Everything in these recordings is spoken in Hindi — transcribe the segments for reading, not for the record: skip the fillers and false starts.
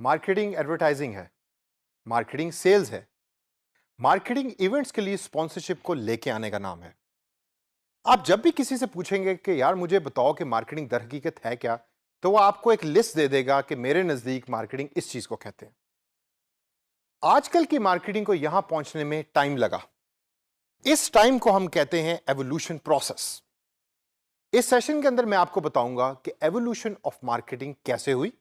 मार्केटिंग एडवर्टाइजिंग है, मार्केटिंग सेल्स है, मार्केटिंग इवेंट्स के लिए स्पॉन्सरशिप को लेके आने का नाम है। आप जब भी किसी से पूछेंगे कि यार मुझे बताओ कि मार्केटिंग दर हकीकत है क्या, तो वो आपको एक लिस्ट दे देगा कि मेरे नजदीक मार्केटिंग इस चीज को कहते हैं। आजकल की मार्केटिंग को यहां पहुंचने में टाइम लगा। इस टाइम को हम कहते हैं एवोल्यूशन प्रोसेस। इस सेशन के अंदर मैं आपको बताऊंगा कि एवोल्यूशन ऑफ मार्केटिंग कैसे हुई।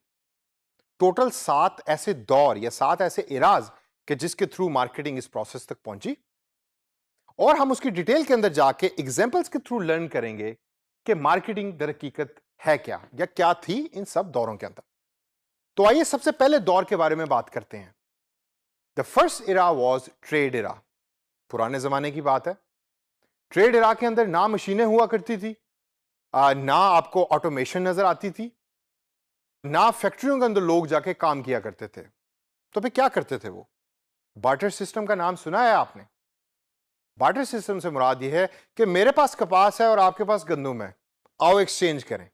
टोटल 7 ऐसे दौर या 7 ऐसे इराज कि जिसके थ्रू मार्केटिंग इस प्रोसेस तक पहुंची, और हम उसकी डिटेल के अंदर जाके एग्जांपल्स के थ्रू लर्न करेंगे कि मार्केटिंग दर हकीकत है क्या या क्या थी इन सब दौरों के अंदर। तो आइए सबसे पहले दौर के बारे में बात करते हैं। The first era was trade era. पुराने जमाने की बात है। ट्रेड इरा के अंदर ना मशीनें हुआ करती थी, ना आपको ऑटोमेशन नजर आती थी, ना फैक्ट्रियों के अंदर लोग जाके काम किया करते थे। तो फिर क्या करते थे वो? बार्टर सिस्टम का नाम सुना है आपने? बार्टर सिस्टम से मुराद यह है कि मेरे पास कपास है और आपके पास गंदम है, आओ एक्सचेंज करें।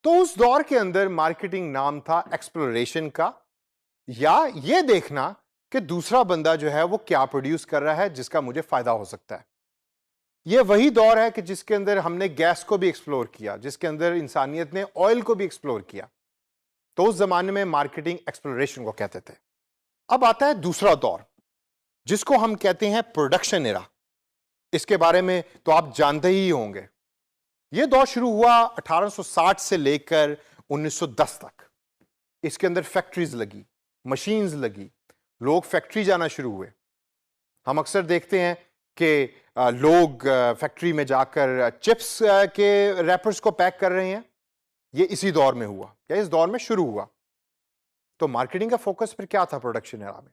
तो उस दौर के अंदर मार्केटिंग नाम था एक्सप्लोरेशन का, या यह देखना कि दूसरा बंदा जो है वो क्या प्रोड्यूस कर रहा है जिसका मुझे फायदा हो सकता है। यह वही दौर है कि जिसके अंदर हमने गैस को भी एक्सप्लोर किया, जिसके अंदर इंसानियत ने ऑयल को भी एक्सप्लोर किया। तो उस जमाने में मार्केटिंग एक्सप्लोरेशन को कहते थे। अब आता है दूसरा दौर जिसको हम कहते हैं प्रोडक्शन एरा। इसके बारे में तो आप जानते ही होंगे। यह दौर शुरू हुआ 1860 से लेकर 1910 तक। इसके अंदर फैक्ट्रीज लगी, मशीन्स लगी, लोग फैक्ट्री जाना शुरू हुए। हम अक्सर देखते हैं कि लोग फैक्ट्री में जाकर चिप्स के रैपर्स को पैक कर रहे हैं। यह इसी दौर में हुआ या इस दौर में शुरू हुआ। तो मार्केटिंग का फोकस फिर क्या था प्रोडक्शन एरा में?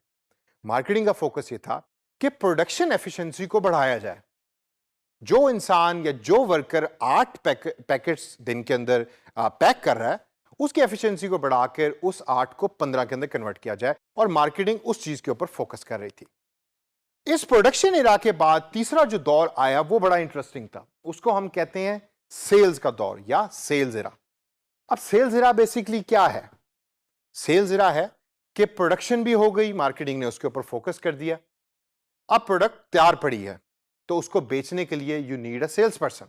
मार्केटिंग का फोकस यह था कि प्रोडक्शन एफिशिएंसी को बढ़ाया जाए। जो इंसान या जो वर्कर 8 पैकेट्स दिन के अंदर पैक कर रहा है, उसकी एफिशिएंसी को बढ़ाकर उस 8 को 15 के अंदर कन्वर्ट किया जाए, और मार्केटिंग उस चीज के ऊपर फोकस कर रही थी। इस प्रोडक्शन एरा के बाद तीसरा जो दौर आया वो बड़ा इंटरेस्टिंग था। उसको हम कहते हैं सेल्स का दौर या सेल्स एरा। अब सेल्स एरा बेसिकली क्या है? सेल्स एरा है कि प्रोडक्शन भी हो गई, मार्केटिंग ने उसके ऊपर फोकस कर दिया। अब प्रोडक्ट तैयार पड़ी है तो उसको बेचने के लिए you need a sales person.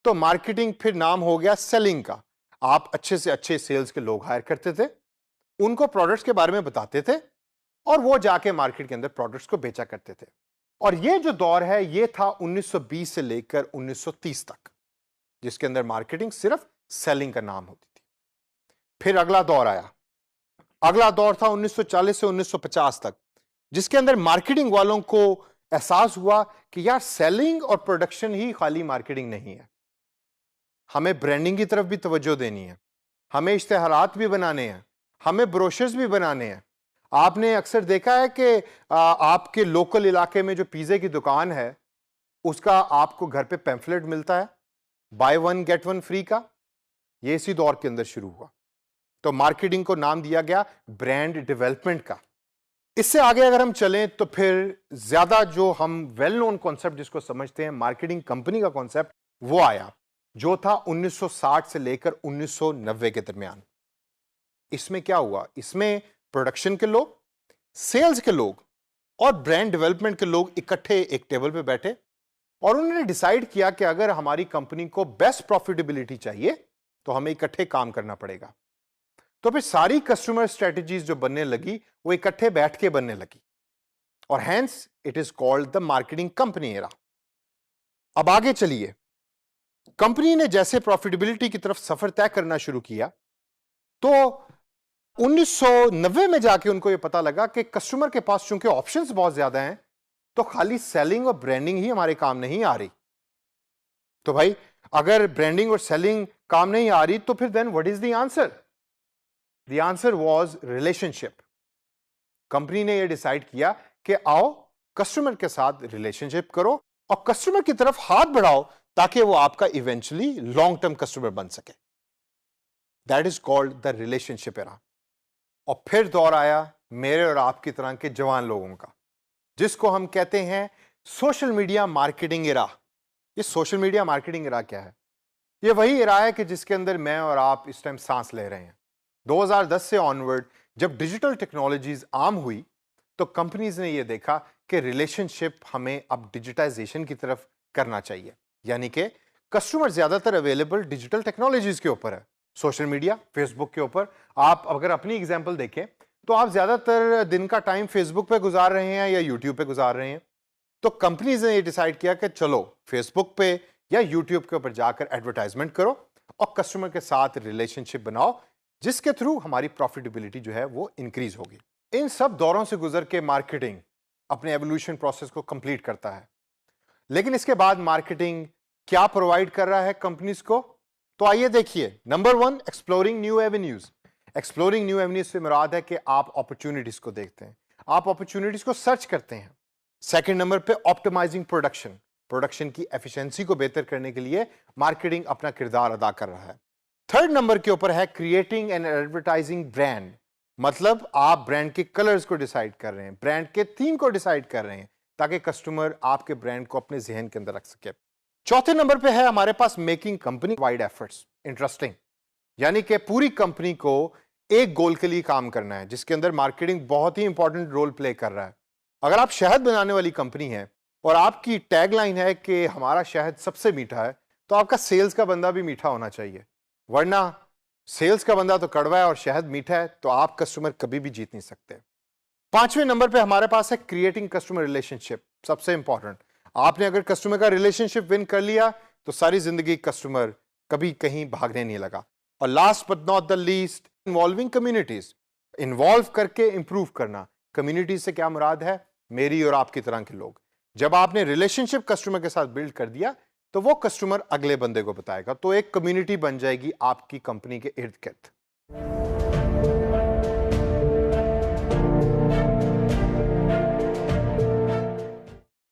तो मार्केटिंग फिर नाम हो गया सेलिंग का। आप अच्छे से अच्छे सेल्स के लोग हायर करते थे, उनको प्रोडक्ट्स के बारे में बताते थे, और वो जाके मार्केट के अंदर प्रोडक्ट्स को बेचा करते थे। और ये जो दौर है ये था 1920 से लेकर 1930 तक, जिसके अंदर मार्केटिंग सिर्फ सेलिंग का नाम होती थी। फिर अगला दौर आया। अगला दौर था 1940 से 1950 तक, जिसके अंदर मार्केटिंग वालों को एहसास हुआ कि यार सेलिंग और प्रोडक्शन ही खाली मार्केटिंग नहीं है, हमें ब्रांडिंग की तरफ भी तवज्जो देनी है, हमें इश्तिहारात भी बनाने हैं, हमें ब्रोशर्स भी बनाने हैं। आपने अक्सर देखा है कि आपके लोकल इलाके में जो पिज़्ज़े की दुकान है उसका आपको घर पे पैम्फलेट मिलता है, by one get one free का। ये इसी दौर के अंदर शुरू हुआ। तो मार्केटिंग को नाम दिया गया ब्रांड डेवलपमेंट का। इससे आगे अगर हम चलें तो फिर ज्यादा जो हम वेल नोन कॉन्सेप्ट जिसको समझते हैं मार्केटिंग कंपनी का कॉन्सेप्ट, वो आया जो था 1960 से लेकर 1990 के दरमियान। इसमें क्या हुआ? इसमें प्रोडक्शन के लोग, सेल्स के लोग और ब्रांड डेवलपमेंट के लोग इकट्ठे एक टेबल पे बैठे, और उन्होंने डिसाइड किया कि अगर हमारी कंपनी को बेस्ट प्रॉफिटेबिलिटी चाहिए तो हमें इकट्ठे काम करना पड़ेगा। तो फिर सारी कस्टमर स्ट्रेटजीज जो बनने लगी वो इकट्ठे बैठ के बनने लगी, और hence it is called the marketing company era. अब आगे चलिए। कंपनी ने जैसे प्रॉफिटेबिलिटी की तरफ सफर तय करना शुरू किया, तो 1990 में जाके उनको यह पता लगा कि कस्टमर के पास चूंकि ऑप्शंस बहुत ज्यादा हैं, तो खाली सेलिंग और ब्रांडिंग ही हमारे काम नहीं आ रही। तो भाई अगर ब्रांडिंग और सेलिंग काम नहीं आ रही तो फिर then what is the answer? The answer was relationship. Company ने यह डिसाइड किया कि आओ कस्टमर के साथ रिलेशनशिप करो और कस्टमर की तरफ हाथ बढ़ाओ ताकि वो आपका इवेंचुअली लॉन्ग टर्म कस्टमर बन सके। That is called the relationship era. और फिर दौर आया मेरे और आपकी तरह के जवान लोगों का, जिसको हम कहते हैं सोशल मीडिया मार्केटिंग एरा। ये सोशल मीडिया मार्केटिंग एरा क्या है? ये वही एरा है कि जिसके अंदर मैं और आप इस टाइम सांस ले रहे हैं। 2010 से ऑनवर्ड जब डिजिटल टेक्नोलॉजीज आम हुई तो कंपनीज ने यह देखा कि रिलेशनशिप हमें अब डिजिटाइजेशन की तरफ करना चाहिए, यानी कि कस्टमर ज्यादातर अवेलेबल डिजिटल टेक्नोलॉजीज के ऊपर है, सोशल मीडिया, फेसबुक के ऊपर। आप अगर अपनी एग्जांपल देखें तो आप ज्यादातर दिन का टाइम फेसबुक पे गुजार रहे हैं या यूट्यूब पे गुजार रहे हैं। तो कंपनीज ने ये डिसाइड किया कि चलो फेसबुक पे या यूट्यूब के ऊपर जाकर एडवर्टाइजमेंट करो और कस्टमर के साथ रिलेशनशिप बनाओ, जिसके थ्रू हमारी प्रॉफिटेबिलिटी जो है वो इंक्रीज होगी। इन सब दौरों से गुजर के मार्केटिंग अपने एवोल्यूशन प्रोसेस को कंप्लीट करता है। लेकिन इसके बाद मार्केटिंग क्या प्रोवाइड कर रहा है कंपनीज को, तो आइए देखिए। Number 1, exploring new avenues. Exploring new avenues से मुराद है कि आप अपॉर्चुनिटीज को देखते हैं, आप अपॉर्चुनिटीज को सर्च करते हैं। सेकंड नंबर पे ऑप्टिमाइजिंग प्रोडक्शन, प्रोडक्शन की एफिशिएंसी को बेहतर करने के लिए मार्केटिंग अपना किरदार अदा कर रहा है। थर्ड नंबर के ऊपर है क्रिएटिंग एंड एडवर्टाइजिंग ब्रांड, मतलब आप ब्रांड के कलर्स को डिसाइड कर रहे हैं, ब्रांड के थीम को डिसाइड कर रहे हैं ताकि कस्टमर आपके ब्रांड को अपने जहन के अंदर रख सके। चौथे नंबर पे है हमारे पास making company wide efforts interesting, यानी कि पूरी कंपनी को एक गोल के लिए काम करना है, जिसके अंदर मार्केटिंग बहुत ही इंपॉर्टेंट रोल प्ले कर रहा है। अगर आप शहद बनाने वाली कंपनी है और आपकी टैगलाइन है कि हमारा शहद सबसे मीठा है, तो आपका सेल्स का बंदा भी मीठा होना चाहिए, वरना सेल्स का बंदा तो कड़वा है और शहद मीठा है तो आप कस्टमर कभी भी जीत नहीं सकते। पांचवें नंबर पे हमारे पास है क्रिएटिंग कस्टमर रिलेशनशिप, सबसे इंपॉर्टेंट। आपने अगर कस्टमर का रिलेशनशिप विन कर लिया तो सारी जिंदगी कस्टमर कभी कहीं भागने नहीं लगा। और last but not the least, involving communities, involve करके इंप्रूव करना। कम्युनिटी से क्या मुराद है, मेरी और आपकी तरह के लोग। जब आपने रिलेशनशिप कस्टमर के साथ बिल्ड कर दिया तो वो कस्टमर अगले बंदे को बताएगा, तो एक कम्युनिटी बन जाएगी आपकी कंपनी के इर्द गिर्द।